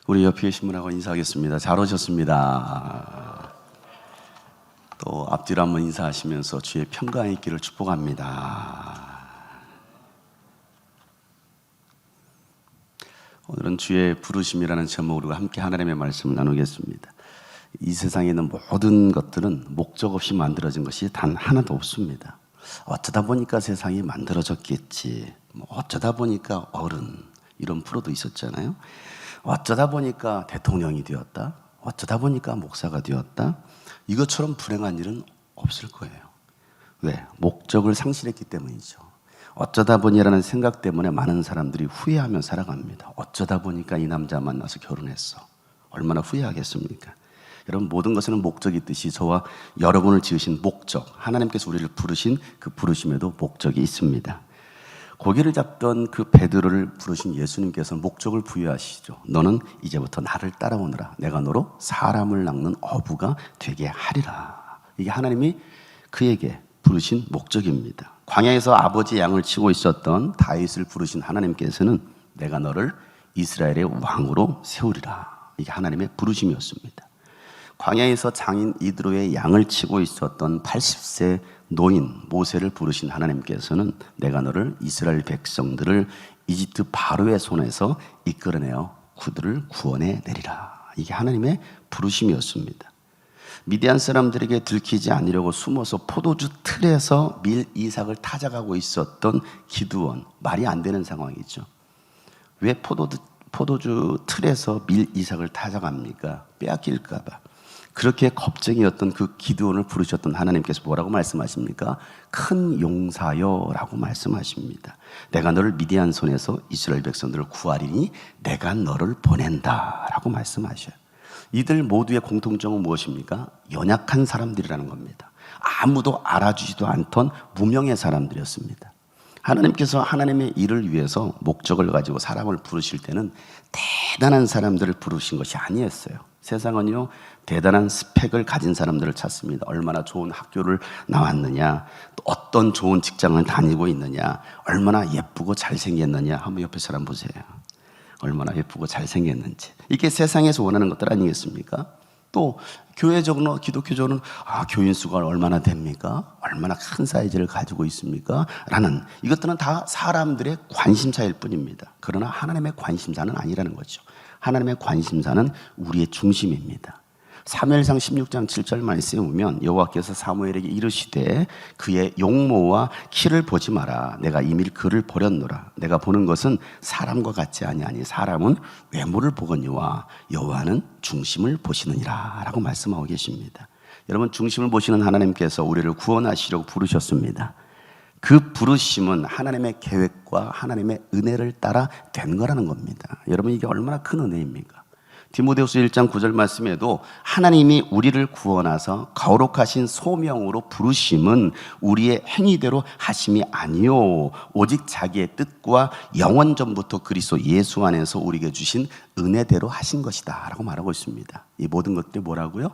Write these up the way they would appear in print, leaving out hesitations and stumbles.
우리 옆에 계신 분하고 인사하겠습니다. 잘 오셨습니다. 또 앞뒤로 한번 인사하시면서 주의 평강이 있기를 축복합니다. 오늘은 주의 부르심이라는 제목으로 함께 하나님의 말씀을 나누겠습니다. 이 세상에 있는 모든 것들은 목적 없이 만들어진 것이 단 하나도 없습니다. 어쩌다 보니까 세상이 만들어졌겠지, 어쩌다 보니까 어른, 이런 프로도 있었잖아요. 어쩌다 보니까 대통령이 되었다, 어쩌다 보니까 목사가 되었다, 이것처럼 불행한 일은 없을 거예요. 왜? 목적을 상실했기 때문이죠. 어쩌다 보니라는 생각 때문에 많은 사람들이 후회하며 살아갑니다. 어쩌다 보니까 이 남자 만나서 결혼했어. 얼마나 후회하겠습니까? 여러분, 모든 것에는 목적이 있듯이 저와 여러분을 지으신 목적, 하나님께서 우리를 부르신 그 부르심에도 목적이 있습니다. 고기를 잡던 그 베드로를 부르신 예수님께서 목적을 부여하시죠. 너는 이제부터 나를 따라오느라 내가 너로 사람을 낚는 어부가 되게 하리라. 이게 하나님이 그에게 부르신 목적입니다. 광야에서 아버지 양을 치고 있었던 다윗을 부르신 하나님께서는 내가 너를 이스라엘의 왕으로 세우리라. 이게 하나님의 부르심이었습니다. 광야에서 장인 이드로의 양을 치고 있었던 80세 노인 모세를 부르신 하나님께서는 내가 너를 이스라엘 백성들을 이집트 바로의 손에서 이끌어내어 그들을 구원해 내리라. 이게 하나님의 부르심이었습니다. 미디안 사람들에게 들키지 않으려고 숨어서 포도주 틀에서 밀 이삭을 타작하고 있었던 기드온, 말이 안 되는 상황이죠. 왜 포도주 틀에서 밀 이삭을 타작합니까? 빼앗길까 봐. 그렇게 겁쟁이였던 그 기드온을 부르셨던 하나님께서 뭐라고 말씀하십니까? 큰 용사여 라고 말씀하십니다. 내가 너를 미디안 손에서 이스라엘 백성들을 구하리니 내가 너를 보낸다 라고 말씀하셔요. 이들 모두의 공통점은 무엇입니까? 연약한 사람들이라는 겁니다. 아무도 알아주지도 않던 무명의 사람들이었습니다. 하나님께서 하나님의 일을 위해서 목적을 가지고 사람을 부르실 때는 대단한 사람들을 부르신 것이 아니었어요. 세상은요, 대단한 스펙을 가진 사람들을 찾습니다. 얼마나 좋은 학교를 나왔느냐, 또 어떤 좋은 직장을 다니고 있느냐, 얼마나 예쁘고 잘생겼느냐. 한번 옆에 사람 보세요. 얼마나 예쁘고 잘생겼는지. 이게 세상에서 원하는 것들 아니겠습니까? 또 교회적으로, 기독교적으로는 교인 수가 얼마나 됩니까? 얼마나 큰 사이즈를 가지고 있습니까? 라는, 이것들은 다 사람들의 관심사일 뿐입니다. 그러나 하나님의 관심사는 아니라는 거죠. 하나님의 관심사는 우리의 중심입니다. 사무엘상 16장 7절 말씀에 보면 여호와께서 사무엘에게 이르시되 그의 용모와 키를 보지 마라. 내가 이미 그를 버렸노라. 내가 보는 것은 사람과 같지 아니하니 사람은 외모를 보거니와 여호와는 중심을 보시느니라 라고 말씀하고 계십니다. 여러분, 중심을 보시는 하나님께서 우리를 구원하시려고 부르셨습니다. 그 부르심은 하나님의 계획과 하나님의 은혜를 따라 된 거라는 겁니다. 여러분, 이게 얼마나 큰 은혜입니까? 디모데후서 1장 9절 말씀에도 하나님이 우리를 구원하사 거룩하신 소명으로 부르심은 우리의 행위대로 하심이 아니요 오직 자기의 뜻과 영원 전부터 그리스도 예수 안에서 우리에게 주신 은혜대로 하신 것이다 라고 말하고 있습니다. 이 모든 것들이 뭐라고요?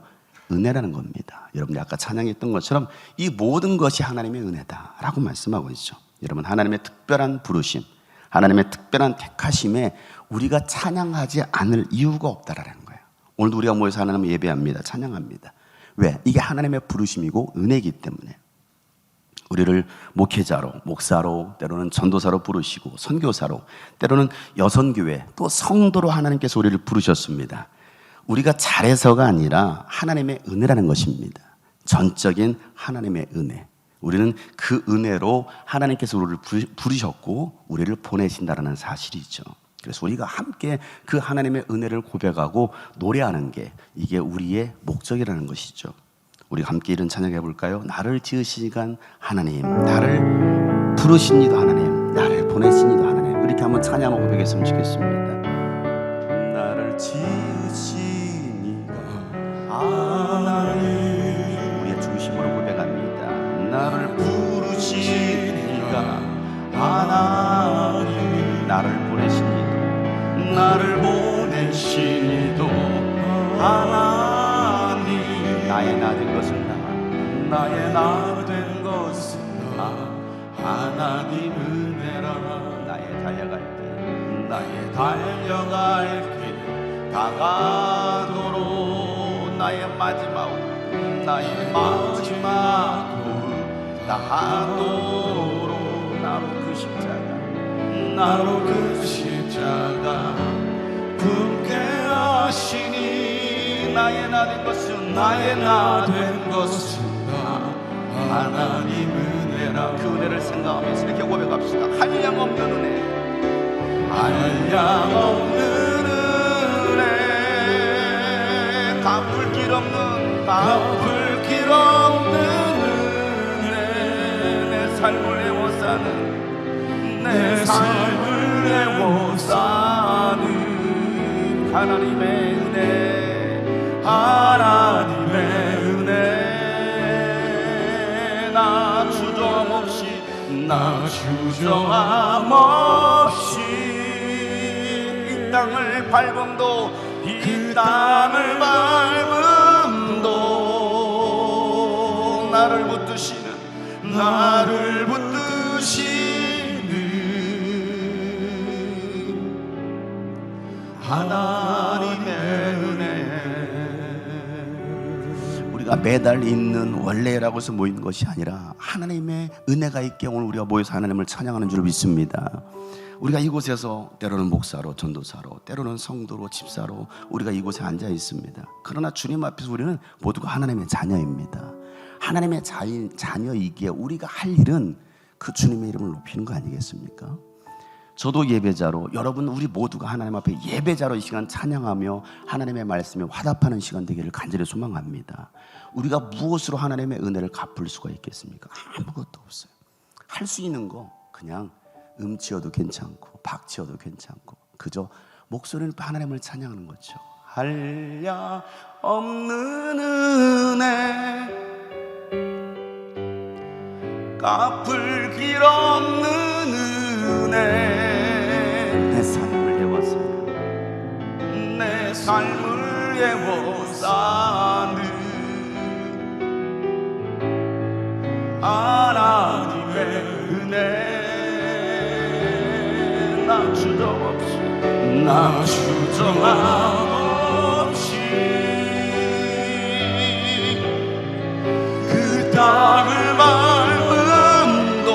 은혜라는 겁니다. 여러분이 아까 찬양했던 것처럼 이 모든 것이 하나님의 은혜다 라고 말씀하고 있죠. 여러분, 하나님의 특별한 부르심, 하나님의 특별한 택하심에 우리가 찬양하지 않을 이유가 없다라는 거예요. 오늘도 우리가 모여서 하나님을 예배합니다. 찬양합니다. 왜? 이게 하나님의 부르심이고 은혜이기 때문에. 우리를 목회자로, 목사로, 때로는 전도사로 부르시고 선교사로, 때로는 여선교회, 또 성도로 하나님께서 우리를 부르셨습니다. 우리가 잘해서가 아니라 하나님의 은혜라는 것입니다. 전적인 하나님의 은혜. 우리는 그 은혜로 하나님께서 우리를 부르셨고 우리를 보내신다는 사실이죠. 그래서 우리가 함께 그 하나님의 은혜를 고백하고 노래하는 게 이게 우리의 목적이라는 것이죠. 우리가 함께 이런 찬양해 볼까요? 나를 지으시간 하나님, 나를 부르신 이도 하나님, 나를 보내신 이도 하나님. 이렇게 한번 찬양하고 고백했으면 좋겠습니다. 나를 지으신 이가 하나님, 우리의 중심으로 고백합니다. 나를 부르신 이가 하나님, 나를 보내신 이도, 나를 보내신 이도 하나님. 나의 나 된 것은 나의 나 된 것은 하나님 은혜라. 나의 달려갈 길 다가도록 나의 마지막 다하도록 나로 그 십자가 품게 하시니 나의 나 된 것은 하나님 은혜라. 그 은혜를 생각하면서 이렇게 고백합시다. 한량 없는 은혜, 한량 없는 은혜, 갚을 길 없는 은혜, 내 삶을 애워싸는 하나님의 은혜, 나 주저함 없이 이 땅을 밟음도 나를 붙드시는 하나님의 은혜. 우리가 매달 있는 원래라고 해서 모이는 것이 아니라 하나님의 은혜가 있게 오늘 우리가 모여서 하나님을 찬양하는 줄 믿습니다. 우리가 이곳에서 때로는 목사로, 전도사로, 때로는 성도로, 집사로 우리가 이곳에 앉아 있습니다. 그러나 주님 앞에서 우리는 모두가 하나님의 자녀입니다. 하나님의 자녀이기에 우리가 할 일은 그 주님의 이름을 높이는 거 아니겠습니까? 저도 예배자로, 여러분 우리 모두가 하나님 앞에 예배자로 이 시간 찬양하며 하나님의 말씀에 화답하는 시간 되기를 간절히 소망합니다. 우리가 무엇으로 하나님의 은혜를 갚을 수가 있겠습니까? 아무것도 없어요. 할 수 있는 거 그냥 치어도 괜찮고 박 치어도 괜찮고 그저 목소리는 하나님을 찬양하는 거죠. 한량 없는 은혜, 갚을 길 없는 은혜, 내 삶을 애워싸는 하나님의 은혜, 나 주저함 없이 그 땅을 밟음도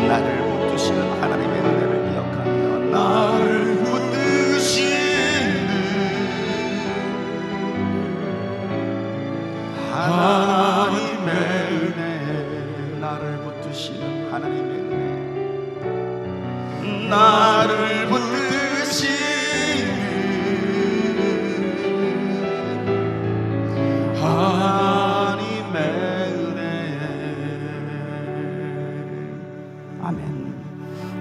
나를 붙드시는 하나님의 은혜를 기억하며 나를 붙드시는 하나님의 은혜, 나를 붙드시는 하나님의 은혜, 나를 붙드시는 하나님의 은혜. 아멘.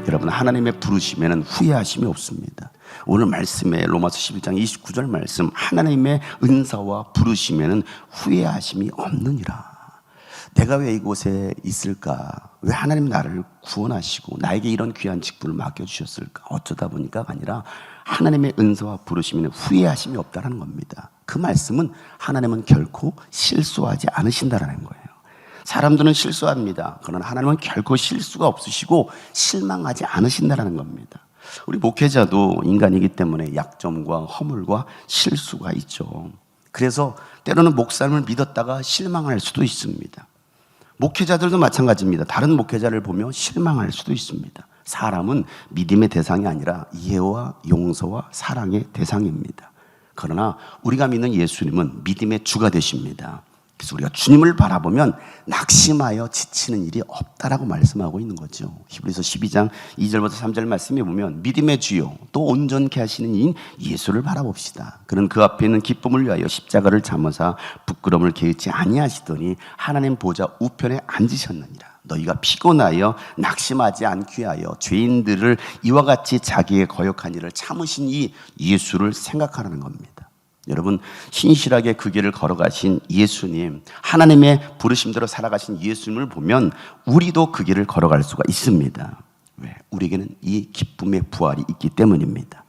여러분, 하나님의 부르심에는 후회하심이 없습니다. 오늘 말씀에 로마서 11장 29절 말씀, 하나님의 은사와 부르심에는 후회하심이 없느니라. 내가 왜 이곳에 있을까? 왜 하나님 나를 구원하시고 나에게 이런 귀한 직분을 맡겨주셨을까? 어쩌다 보니까가 아니라 하나님의 은사와 부르심에는 후회하심이 없다는 겁니다. 그 말씀은 하나님은 결코 실수하지 않으신다는 거예요. 사람들은 실수합니다. 그러나 하나님은 결코 실수가 없으시고 실망하지 않으신다는 겁니다. 우리 목회자도 인간이기 때문에 약점과 허물과 실수가 있죠. 그래서 때로는 목사님을 믿었다가 실망할 수도 있습니다. 목회자들도 마찬가지입니다. 다른 목회자를 보며 실망할 수도 있습니다. 사람은 믿음의 대상이 아니라 이해와 용서와 사랑의 대상입니다. 그러나 우리가 믿는 예수님은 믿음의 주가 되십니다. 그래서 우리가 주님을 바라보면 낙심하여 지치는 일이 없다라고 말씀하고 있는 거죠. 히브리서 12장 2절부터 3절 말씀에 보면 믿음의 주요 또 온전케 하시는 이인 예수를 바라봅시다. 그는 그 앞에 있는 기쁨을 위하여 십자가를 잠으사 부끄러움을 게으르지 아니하시더니 하나님 보좌 우편에 앉으셨느니라. 너희가 피곤하여 낙심하지 않기 위하여 죄인들을 이와 같이 자기의 거역한 일을 참으신 이 예수를 생각하라는 겁니다. 여러분, 신실하게 그 길을 걸어가신 예수님, 하나님의 부르심대로 살아가신 예수님을 보면 우리도 그 길을 걸어갈 수가 있습니다. 왜? 우리에게는 이 기쁨의 부활이 있기 때문입니다.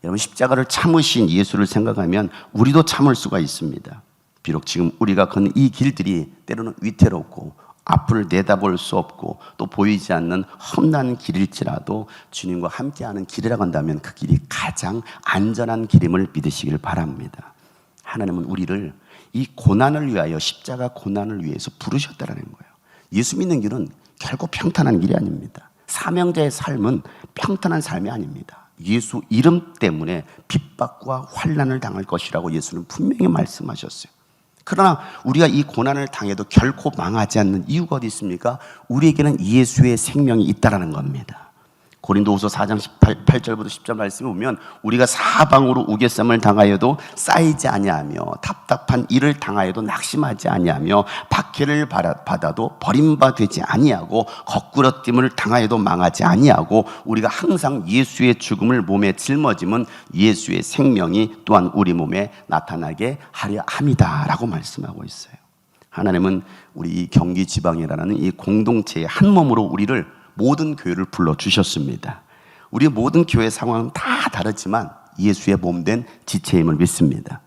여러분, 십자가를 참으신 예수를 생각하면 우리도 참을 수가 있습니다. 비록 지금 우리가 걷는 이 길들이 때로는 위태롭고 앞을 내다볼 수 없고 또 보이지 않는 험난 길일지라도 주님과 함께하는 길이라고 한다면 그 길이 가장 안전한 길임을 믿으시길 바랍니다. 하나님은 우리를 이 고난을 위하여, 십자가 고난을 위해서 부르셨다라는 거예요. 예수 믿는 길은 결코 평탄한 길이 아닙니다. 사명자의 삶은 평탄한 삶이 아닙니다. 예수 이름 때문에 핍박과 환난을 당할 것이라고 예수는 분명히 말씀하셨어요. 그러나 우리가 이 고난을 당해도 결코 망하지 않는 이유가 어디 있습니까? 우리에게는 예수의 생명이 있다라는 겁니다. 고린도후서 4장 8절부터 10절 말씀을 보면 우리가 사방으로 우겨쌈을 당하여도 쌓이지 아니하며 답답한 일을 당하여도 낙심하지 아니하며 박해를 받아도 버림받지 아니하고 거꾸러짐을 당하여도 망하지 아니하고 우리가 항상 예수의 죽음을 몸에 짊어짐은 예수의 생명이 또한 우리 몸에 나타나게 하려 함이다 라고 말씀하고 있어요. 하나님은 우리 이 경기 지방이라는 이 공동체의 한 몸으로 우리를 모든 교회를 불러주셨습니다. 우리 모든 교회 상황은 다 다르지만 예수의 몸된 지체임을 믿습니다.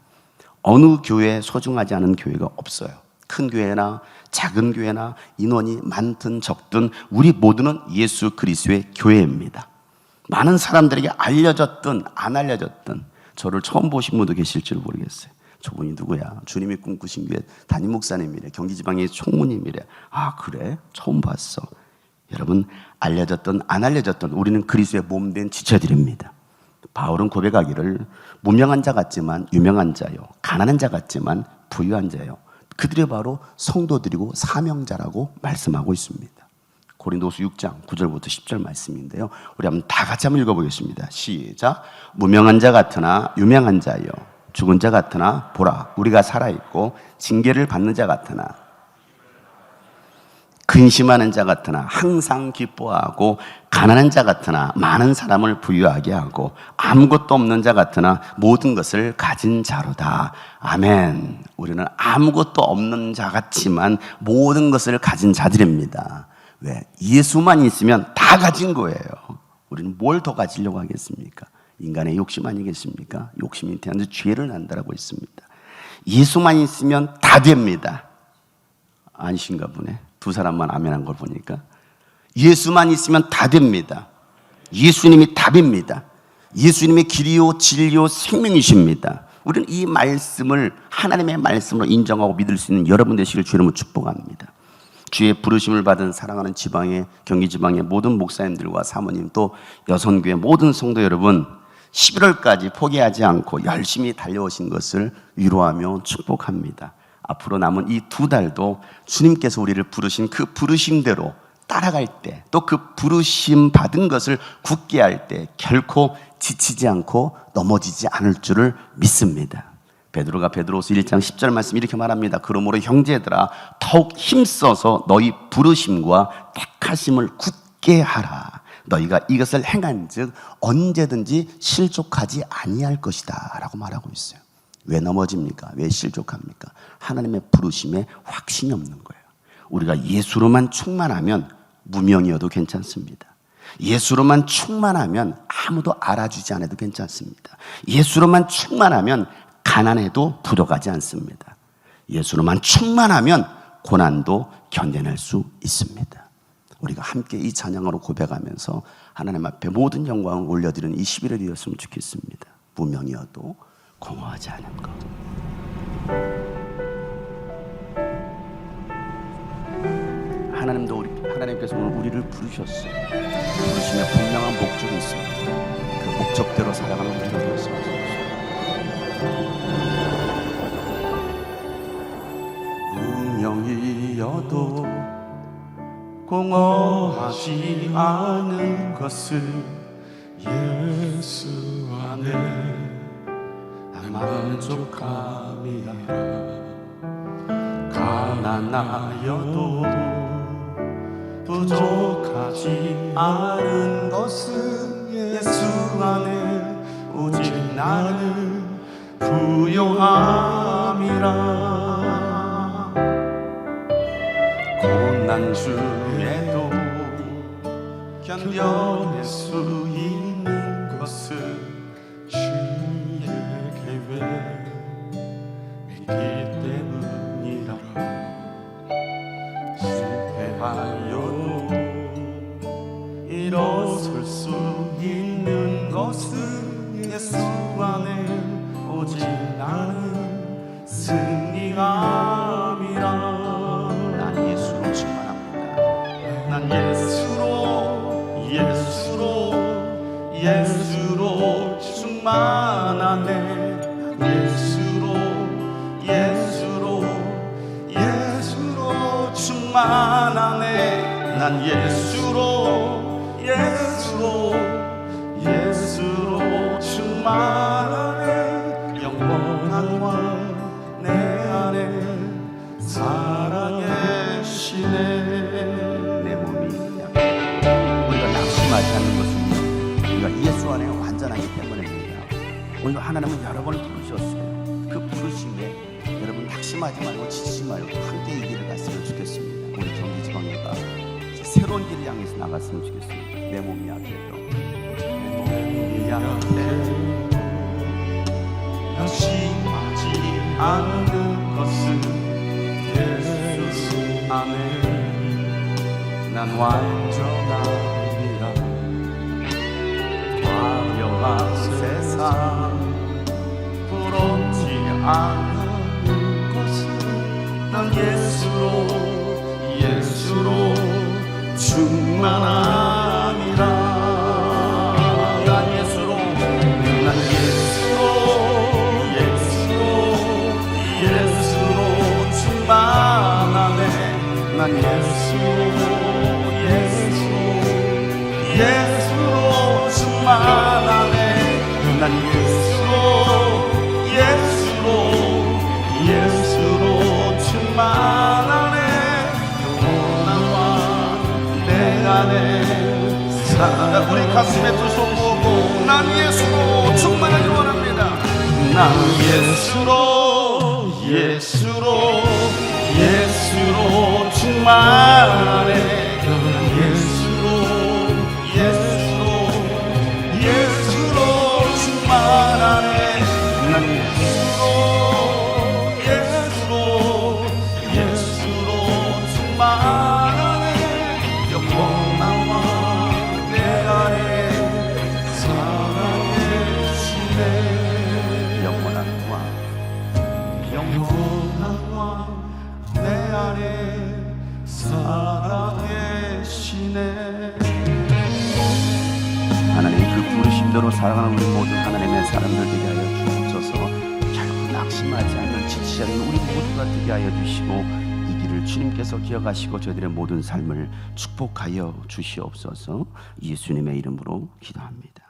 어느 교회에 소중하지 않은 교회가 없어요. 큰 교회나 작은 교회나 인원이 많든 적든 우리 모두는 예수 그리스도의 교회입니다. 많은 사람들에게 알려졌든 안 알려졌든 저를 처음 보신 분도 계실지 모르겠어요. 저분이 누구야? 주님이 꿈꾸신 교회 담임 목사님이래. 경기지방의 총무님이래. 아 그래? 처음 봤어. 여러분 알려졌든 안 알려졌든 우리는 그리스도의 몸된 지체들입니다. 바울은 고백하기를 무명한 자 같지만 유명한 자요, 가난한 자 같지만 부유한 자요, 그들이 바로 성도들이고 사명자라고 말씀하고 있습니다. 고린도후서 6장 9절부터 10절 말씀인데요, 우리 한번 다 같이 한번 읽어보겠습니다. 시작. 무명한 자 같으나 유명한 자요, 죽은 자 같으나 보라 우리가 살아있고 징계를 받는 자 같으나 근심하는 자 같으나 항상 기뻐하고 가난한 자 같으나 많은 사람을 부유하게 하고 아무것도 없는 자 같으나 모든 것을 가진 자로다. 아멘. 우리는 아무것도 없는 자 같지만 모든 것을 가진 자들입니다. 왜? 예수만 있으면 다 가진 거예요. 우리는 뭘 더 가지려고 하겠습니까? 인간의 욕심 아니겠습니까? 욕심이 태어나서 죄를 난다라고 했습니다. 예수만 있으면 다 됩니다. 아니신가 보네. 두 사람만 아멘한 걸 보니까. 예수만 있으면 다 됩니다. 예수님이 답입니다. 예수님이 길이요 진리요 생명이십니다. 우리는 이 말씀을 하나님의 말씀으로 인정하고 믿을 수 있는 여러분 되시길 주님으로 축복합니다. 주의 부르심을 받은 사랑하는 지방의 경기 지방의 모든 목사님들과 사모님 또 여선교회 모든 성도 여러분, 11월까지 포기하지 않고 열심히 달려오신 것을 위로하며 축복합니다. 앞으로 남은 이 2달도 주님께서 우리를 부르신 그 부르심대로 따라갈 때, 또 그 부르심 받은 것을 굳게 할 때 결코 지치지 않고 넘어지지 않을 줄을 믿습니다. 베드로가 베드로후서 1장 10절 말씀 이렇게 말합니다. 그러므로 형제들아 더욱 힘써서 너희 부르심과 택하심을 굳게 하라. 너희가 이것을 행한즉 언제든지 실족하지 아니할 것이다 라고 말하고 있어요. 왜 넘어집니까? 왜 실족합니까? 하나님의 부르심에 확신이 없는 거예요. 우리가 예수로만 충만하면 무명이어도 괜찮습니다. 예수로만 충만하면 아무도 알아주지 않아도 괜찮습니다. 예수로만 충만하면 가난해도 부족하지 않습니다. 예수로만 충만하면 고난도 견뎌낼 수 있습니다. 우리가 함께 이 찬양으로 고백하면서 하나님 앞에 모든 영광을 올려드리는 이 11월이었으면 좋겠습니다. 무명이어도 공허하지 않은 것. 하나님께서 오늘 우리를 부르셨어요. 부르심에 분명한 목적이 있습니다. 그 목적대로 살아가는 우리가 되었으면 좋겠습니다. 무명이어도 공허하지 않은 것을 예수 안에 만족함이라. 가난하여도 부족하지 않은 것은 예수 안에 오직 나는 부요함이라. 고난 중에도 견뎌낼 수 있는 것은 주의 계획 믿기 때문이라. 충만하네. 예수로 예수로 예수로 충만하네. 난 예수로 예수로 예수로 충만하네. 영원한 왕 내 안에 사랑의 시내. 내 몸이 우리가 낙심하지 않는 것은 우리가 예수 안에 완전하기 때문입니다. 오늘 하나님은 여러분을 부르셨어요. 그 부르심에 여러분 낙심하지 말고 지치지 말고 함께 이 길을 갔으면 좋겠습니다. 우리 경기지방교가 새로운 길을 향해서 나갔으면 좋겠습니다. 내 몸이 약해도 내 몸이 약해도 낙심하지 않는 것은 예수 안에 난 완전하리라. 화려한 세상 부럽지 않은 곳은 난 예수로 예수로 충만함이라. 난 예수로 예수로 충만하네. 난 예수로 충만하네. 난 예수로 충만하네. 영원한 왕 내 안에 살아. 우리 가슴에 두 손 모으고 난 예수로 충만하길 원합니다. 난 예수로 충만하네. 예수로 충만하네. 난 예수로 충만하네. 영원한 왕 내 안에 사랑의 시내. 영원한 왕 내 안에 사랑의 시내. 하나님 그 부르심대로 살아가는 우리 모든 하나님의 사람들 되게 하여 주옵소서. 결국 낙심하지 않는 지치지 않는 우리 모두가 되게 하여 주시고 이 길을 주님께서 기억하시고 저희들의 모든 삶을 축복하여 주시옵소서. 예수님의 이름으로 기도합니다.